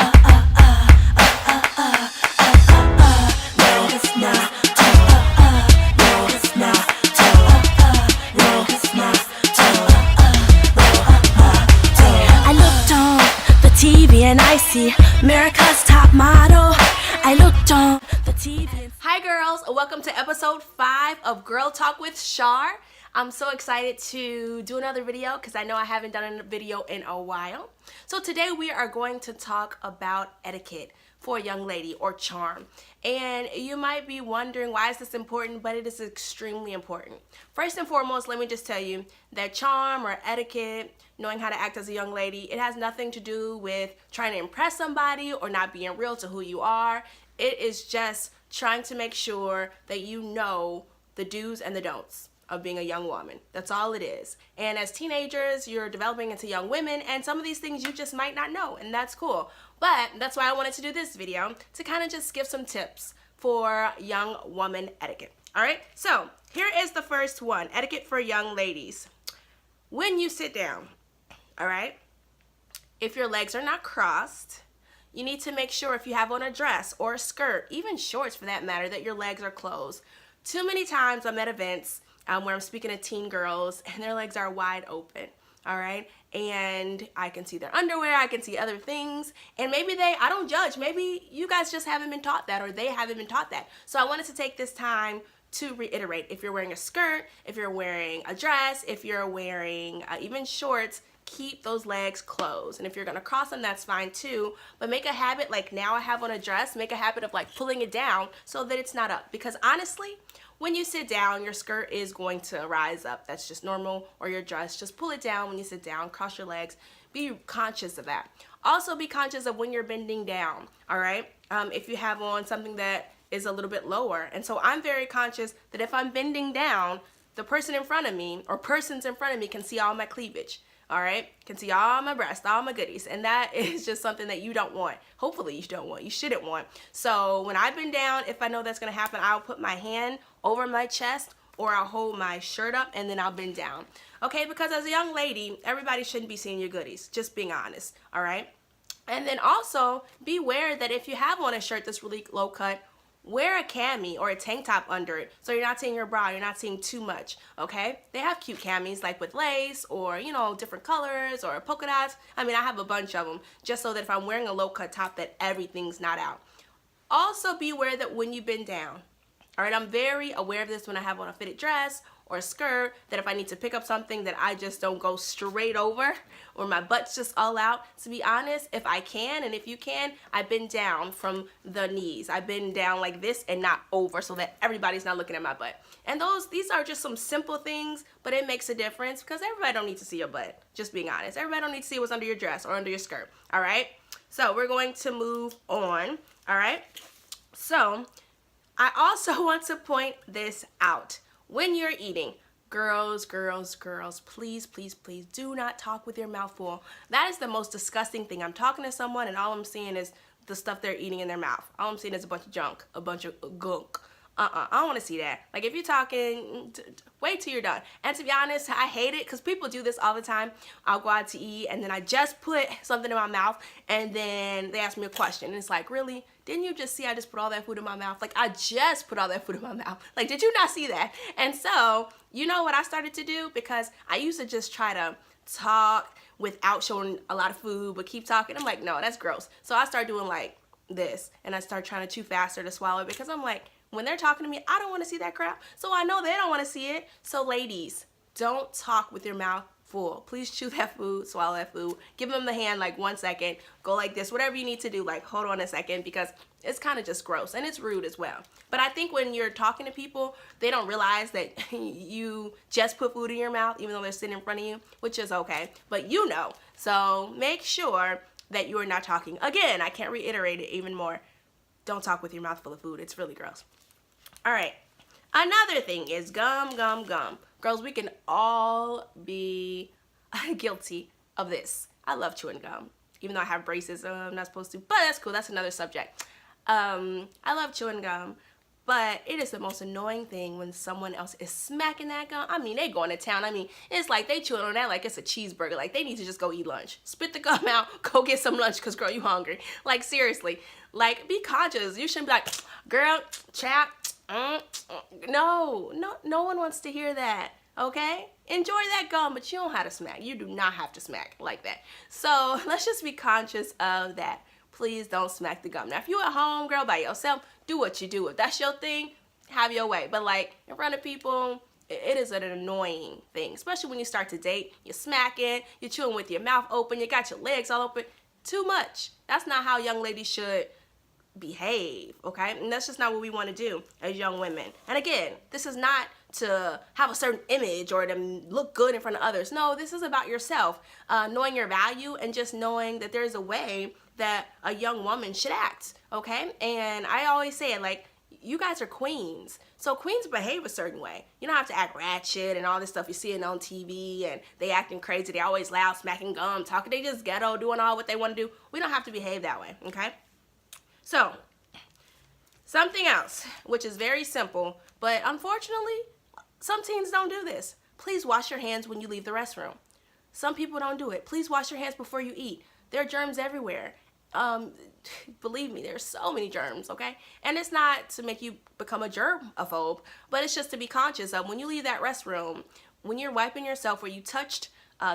I looked on the TV and I see America's Top Model. I looked on the TV. Hi girls, welcome to episode 5 of Girl Talk with Shar. I'm so excited to do another video because I know I haven't done a video in a while. So today we are going to talk about etiquette for a young lady, or charm. And you might be wondering, why is this important? But it is extremely important. First and foremost, let me just tell you that charm or etiquette, knowing how to act as a young lady, it has nothing to do with trying to impress somebody or not being real to who you are. It is just trying to make sure that you know the do's and the don'ts of being a young woman. That's all it is. And as teenagers, you're developing into young women, and some of these things you just might not know, and that's cool. But that's why I wanted to do this video, to kind of just give some tips for young woman etiquette. All right, so here is the first one, etiquette for young ladies. When you sit down, all right, if your legs are not crossed, you need to make sure, if you have on a dress or a skirt, even shorts for that matter, that your legs are closed. Too many times I'm at events where I'm speaking to teen girls and their legs are wide open, all right? And I can see their underwear, I can see other things, and maybe I don't judge, maybe you guys just haven't been taught that, or they haven't been taught that. So I wanted to take this time to reiterate, if you're wearing a skirt, if you're wearing a dress, if you're wearing even shorts, keep those legs closed. And if you're gonna cross them, that's fine too, but make a habit, like now I have on a dress, make a habit of like pulling it down so that it's not up. Because honestly, when you sit down, your skirt is going to rise up. That's just normal. Or your dress, just pull it down when you sit down, cross your legs. Be conscious of that. Also be conscious of when you're bending down, all right? If you have on something that is a little bit lower. And so I'm very conscious that if I'm bending down, the person in front of me or persons in front of me can see all my cleavage. All right, can see all my breasts, all my goodies, and that is just something that you don't want. Hopefully you don't want, you shouldn't want. So when I bend down, if I know that's gonna happen, I'll put my hand over my chest, or I'll hold my shirt up and then I'll bend down. Okay, because as a young lady, everybody shouldn't be seeing your goodies, just being honest, all right? And then also beware that if you have on a shirt that's really low cut, wear a cami or a tank top under it, so you're not seeing your bra, you're not seeing too much, okay? They have cute camis like with lace or, you know, different colors or polka dots. I mean, I have a bunch of them, just so that if I'm wearing a low cut top, that everything's not out. Also be aware that when you bend down, all right, I'm very aware of this when I have on a fitted dress or a skirt, that if I need to pick up something, that I just don't go straight over or my butt's just all out. To be honest, if I can, and if you can, I bend down from the knees. I bend down like this and not over, so that everybody's not looking at my butt. And these are just some simple things, but it makes a difference because everybody don't need to see your butt, just being honest. Everybody don't need to see what's under your dress or under your skirt, all right? So we're going to move on, all right? So I also want to point this out. When you're eating, girls, please, please, please do not talk with your mouth full. That is the most disgusting thing. I'm talking to someone and all I'm seeing is the stuff they're eating in their mouth. All I'm seeing is a bunch of junk, a bunch of gunk. I don't want to see that. Like, if you're talking, wait till you're done. And to be honest, I hate it because people do this all the time. I'll go out to eat and then I just put something in my mouth and then they ask me a question. And it's like, really? Didn't you just see I just put all that food in my mouth? Like, I just put all that food in my mouth. Like, did you not see that? And so, you know what I started to do? Because I used to just try to talk without showing a lot of food, but keep talking. I'm like, no, that's gross. So I started doing like this, and I started trying to chew faster to swallow, because I'm like, when they're talking to me, I don't want to see that crap. So I know they don't want to see it. So ladies, don't talk with your mouth full. Please chew that food, swallow that food. Give them the hand like 1 second. Go like this, whatever you need to do, like hold on a second, because it's kind of just gross and it's rude as well. But I think when you're talking to people, they don't realize that you just put food in your mouth, even though they're sitting in front of you, which is okay. But you know, so make sure that you are not talking. Again, I can't reiterate it even more. Don't talk with your mouth full of food. It's really gross. All right. Another thing is gum, gum, gum. Girls, we can all be guilty of this. I love chewing gum, even though I have braces. I'm not supposed to, but that's cool. That's another subject. I love chewing gum, But it is the most annoying thing when someone else is smacking that gum. I mean, they going to town. I mean, it's like they chewing on that like it's a cheeseburger. Like, they need to just go eat lunch. Spit the gum out, go get some lunch, because, girl, you hungry. Like, seriously. Like, be conscious. You shouldn't be like, girl, chap, no one wants to hear that, okay? Enjoy that gum, but you don't have to smack. You do not have to smack like that. So let's just be conscious of that. Please don't smack the gum. Now, if you at home, girl, by yourself, do what you do. If that's your thing, have your way. But, like, in front of people, it is an annoying thing, especially when you start to date. You're smacking, you're chewing with your mouth open, you got your legs all open. Too much. That's not how young ladies should behave, okay? And that's just not what we want to do as young women. And again, this is not to have a certain image or to look good in front of others. No, this is about yourself, knowing your value and just knowing that there's a way that a young woman should act, okay? And I always say it, like, you guys are queens. So queens behave a certain way. You don't have to act ratchet and all this stuff you see it on TV and they acting crazy. They always loud, smacking gum, talking. They just ghetto, doing all what they want to do. We don't have to behave that way, okay? So, something else, which is very simple, but unfortunately, some teens don't do this. Please wash your hands when you leave the restroom. Some people don't do it. Please wash your hands before you eat. There are germs everywhere. Believe me, there's so many germs, okay? And it's not to make you become a germaphobe, but it's just to be conscious of when you leave that restroom, when you're wiping yourself, where you touched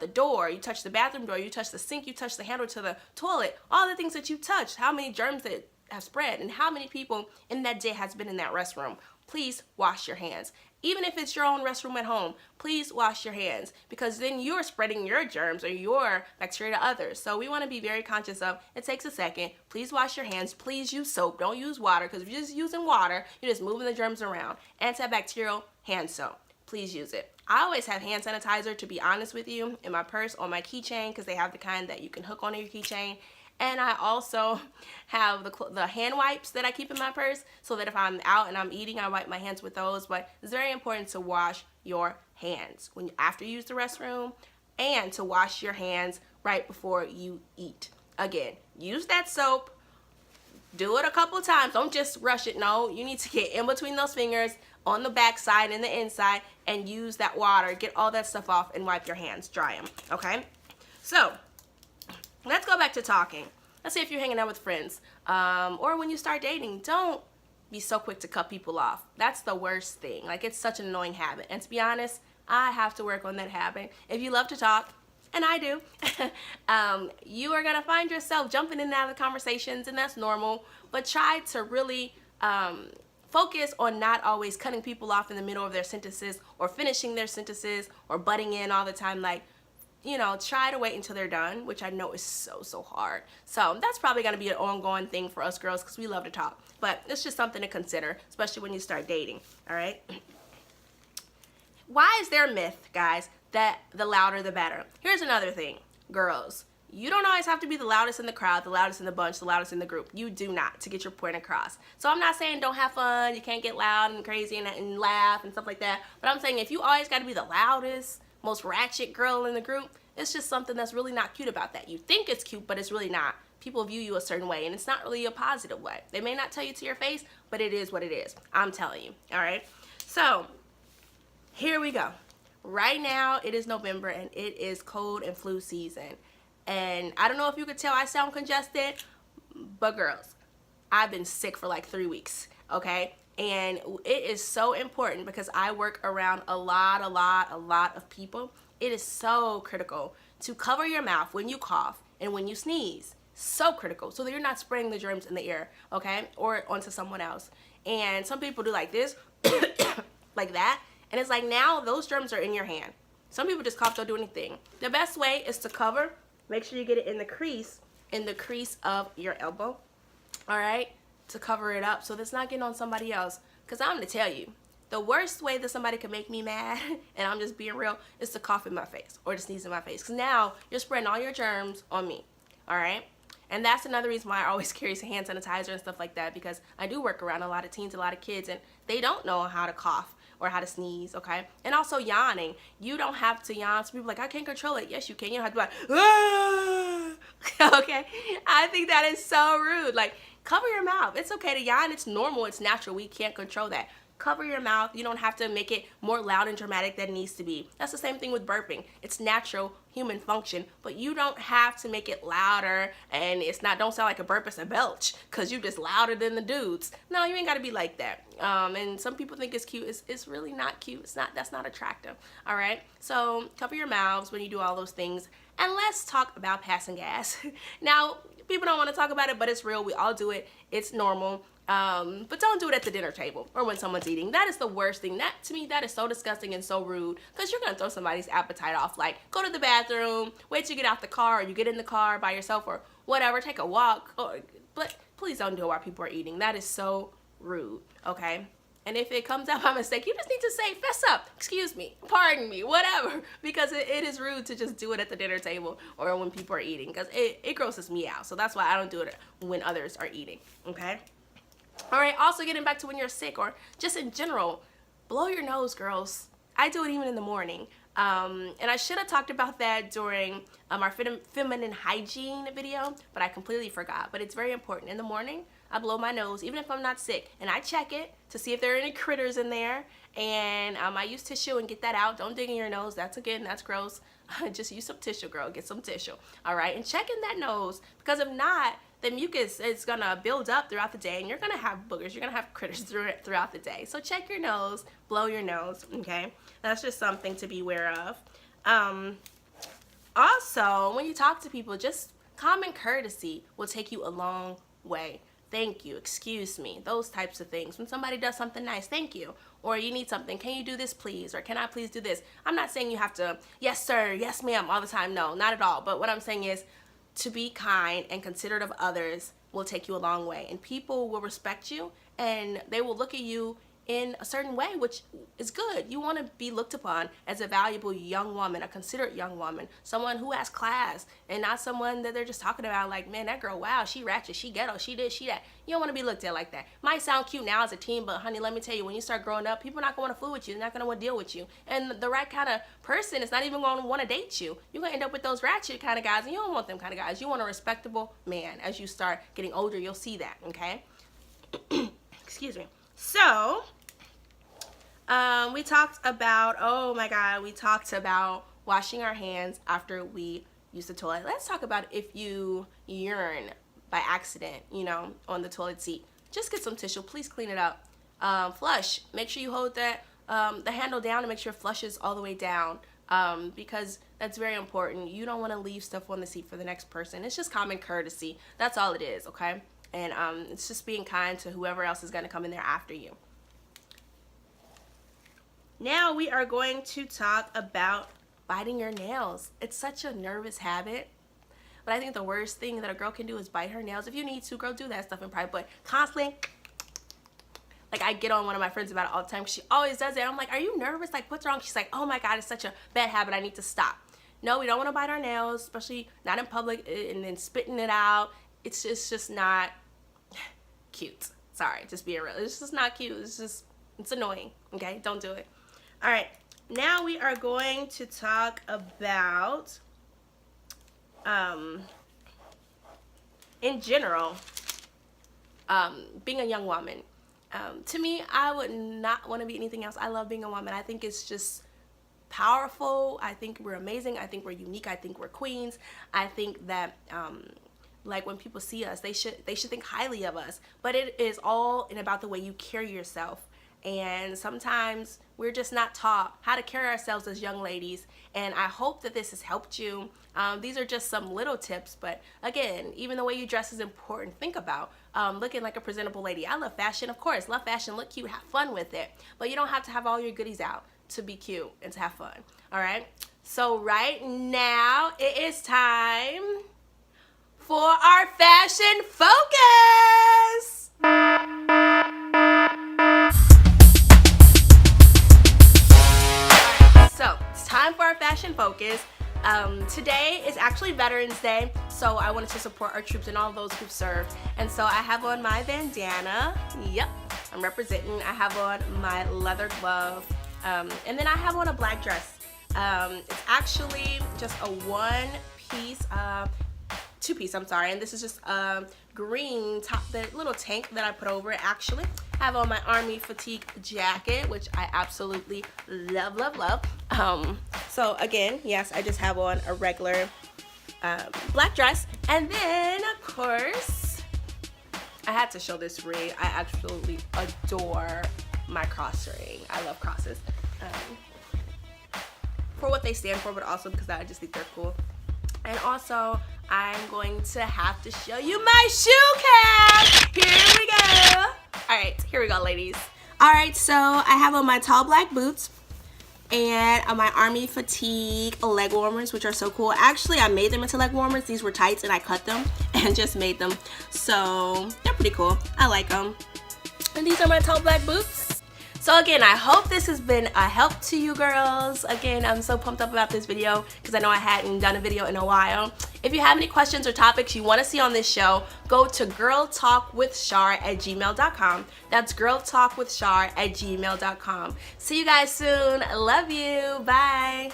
the door, you touched the bathroom door, you touched the sink, you touched the handle to the toilet, all the things that you touched, how many germs that have spread, and how many people in that day has been in that restroom. Please wash your hands. Even if it's your own restroom at home, please wash your hands, because then you're spreading your germs or your bacteria to others. So we want to be very conscious of, it takes a second. Please wash your hands. Please use soap. Don't use water, because if you're just using water, you're just moving the germs around. Antibacterial hand soap. Please use it. I always have hand sanitizer, to be honest with you, in my purse, on my keychain, because they have the kind that you can hook onto your keychain. And I also have the hand wipes that I keep in my purse, so that if I'm out and I'm eating, I wipe my hands with those. But it's very important to wash your hands after you use the restroom, and to wash your hands right before you eat. Again, use that soap. Do it a couple of times. Don't just rush it. No, you need to get in between those fingers, on the back side and the inside, and use that water. Get all that stuff off and wipe your hands. Dry them, okay? So, let's go back to talking. Let's say if you're hanging out with friends, or when you start dating, don't be so quick to cut people off. That's the worst thing. Like, it's such an annoying habit. And to be honest, I have to work on that habit. If you love to talk, and I do, you are gonna find yourself jumping in and out of the conversations, and that's normal. But try to really focus on not always cutting people off in the middle of their sentences, or finishing their sentences, or butting in all the time. Like, you know, try to wait until they're done, which I know is so hard. So that's probably going to be an ongoing thing for us girls, because we love to talk. But it's just something to consider, especially when you start dating, all right? Why is there a myth, guys, that the louder the better? Here's another thing. Girls, you don't always have to be the loudest in the crowd, the loudest in the bunch, the loudest in the group. You do not, to get your point across. So I'm not saying don't have fun, you can't get loud and crazy and laugh and stuff like that. But I'm saying if you always got to be the loudest, most ratchet girl in the group, it's just something that's really not cute about that. You think it's cute, but it's really not. People view you a certain way, and it's not really a positive way. They may not tell you to your face, but it is what it is. I'm telling you, all right? So, here we go. Right now, it is November, and it is cold and flu season. And I don't know if you could tell I sound congested, but girls, I've been sick for like 3 weeks, okay? And it is so important, because I work around a lot of people. It is so critical to cover your mouth when you cough and when you sneeze. So critical, so that you're not spraying the germs in the air, okay? Or onto someone else. And some people do like this, like that. And it's like, now those germs are in your hand. Some people just cough, don't do anything. The best way is to cover. Make sure you get it in the crease of your elbow, all right? To cover it up so that's not getting on somebody else. Because I'm going to tell you, the worst way that somebody can make me mad, and I'm just being real, is to cough in my face or to sneeze in my face. Because now you're spreading all your germs on me, all right? And that's another reason why I always carry some hand sanitizer and stuff like that, because I do work around a lot of teens, a lot of kids, and they don't know how to cough or how to sneeze, okay? And also yawning. You don't have to yawn. Some people are like, I can't control it. Yes, you can. You don't have to be like, ah! Okay, I think that is so rude. Like, cover your mouth. It's okay to yawn. It's normal. It's natural. We can't control that. Cover your mouth. You don't have to make it more loud and dramatic than it needs to be. That's the same thing with burping. It's natural human function, but you don't have to make it louder, and don't sound like a burp, it's a belch, because you're just louder than the dudes. No, you ain't got to be like that. And some people think it's cute. It's really not cute. That's not attractive. All right, so cover your mouths when you do all those things, and let's talk about passing gas. Now, people don't want to talk about it, but it's real. We all do it. It's normal. But don't do it at the dinner table or when someone's eating. That is the worst thing. To me, that is so disgusting and so rude, because you're going to throw somebody's appetite off. Like, go to the bathroom, wait till you get out the car, or you get in the car by yourself, or whatever, take a walk. But please don't do it while people are eating. That is so rude, okay? And if it comes out by mistake, you just need to say, fess up, excuse me, pardon me, whatever. Because it is rude to just do it at the dinner table or when people are eating, because it grosses me out. So that's why I don't do it when others are eating, okay? All right, also getting back to when you're sick or just in general, blow your nose, girls. I do it even in the morning. And I should have talked about that during our feminine hygiene video, but I completely forgot. But it's very important. In the morning, I blow my nose, even if I'm not sick, and I check it to see if there are any critters in there. And I use tissue and get that out. Don't dig in your nose. That's gross. Just use some tissue, girl. Get some tissue. All right, and check in that nose, because if not, the mucus is gonna build up throughout the day, and you're gonna have boogers, you're gonna have critters throughout the day. So check your nose, blow your nose, okay? That's just something to be aware of. Also, when you talk to people, just common courtesy will take you a long way. Thank you, excuse me, those types of things. When somebody does something nice, thank you. Or you need something, can you do this please? Or can I please do this? I'm not saying you have to, yes sir, yes ma'am, all the time. No, not at all. But what I'm saying is, to be kind and considerate of others will take you a long way, and people will respect you, and they will look at you in a certain way, which is good. You want to be looked upon as a valuable young woman, a considerate young woman, someone who has class, and not someone that they're just talking about like, man, that girl, wow, she ratchet, she ghetto, she this, she that. You don't want to be looked at like that. Might sound cute now as a teen, but honey, let me tell you, when you start growing up, people are not going to fool with you. They're not going to want to deal with you. And the right kind of person is not even going to want to date you. You're going to end up with those ratchet kind of guys, and you don't want them kind of guys. You want a respectable man. As you start getting older, you'll see that, okay? Excuse me. So, we talked about, oh my God, we talked about washing our hands after we use the toilet. Let's talk about if you urine by accident, on the toilet seat. Just get some tissue, please clean it up. Flush, make sure you hold that, the handle down and make sure flush is all the way down, because that's very important. You don't want to leave stuff on the seat for the next person. It's just common courtesy. That's all it is, okay? And it's just being kind to whoever else is going to come in there after you. Now we are going to talk about biting your nails. It's such a nervous habit, but I think the worst thing that a girl can do is bite her nails. If you need to, girl, do that stuff in private, but constantly, like, I get on one of my friends about it all the time. She always does it. I'm like, are you nervous? Like, what's wrong? She's like, oh my God, it's such a bad habit. I need to stop. No, we don't want to bite our nails, especially not in public, and then spitting it out. It's just not cute. Sorry, just being real. It's just not cute. It's annoying. Okay, don't do it. All right, now we are going to talk about, in general, being a young woman. To me, I would not want to be anything else. I love being a woman. I think it's just powerful. I think we're amazing. I think we're unique. I think we're queens. I think that, like, when people see us, they should think highly of us. But it is all about the way you carry yourself. And sometimes we're just not taught how to carry ourselves as young ladies, and I hope that this has helped you. These are just some little tips, but again, even the way you dress is important. Think about looking like a presentable lady. I love fashion, of course, love fashion, look cute, have fun with it, but you don't have to have all your goodies out to be cute and to have fun. All right, so right now it is time for our fashion focus. So it's time for our fashion focus. Today is actually Veterans Day, so I wanted to support our troops and all those who've served. And so I have on my bandana. Yep, I'm representing. I have on my leather glove, and then I have on a black dress. It's actually just a one-piece two-piece, I'm sorry. And this is just green top, the little tank that I put over it. Actually, I have on my army fatigue jacket, which I absolutely love, love, love. So again, yes, I just have on a regular black dress. And then, of course, I had to show this ring. I absolutely adore my cross ring. I love crosses. For what they stand for, but also because I just think they're cool. And also, I'm going to have to show you my shoe cap. Here we go. All right, here we go, ladies. All right, so I have on my tall black boots and on my army fatigue leg warmers, which are so cool. Actually, I made them into leg warmers. These were tights and I cut them and just made them. So they're pretty cool. I like them. And these are my tall black boots. So again, I hope this has been a help to you girls. Again, I'm so pumped up about this video because I know I hadn't done a video in a while. If you have any questions or topics you want to see on this show, go to girltalkwithshar@gmail.com. That's girltalkwithshar@gmail.com. See you guys soon. I love you. Bye.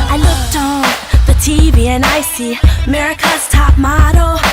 I looked on the TV and I see America's Top Model.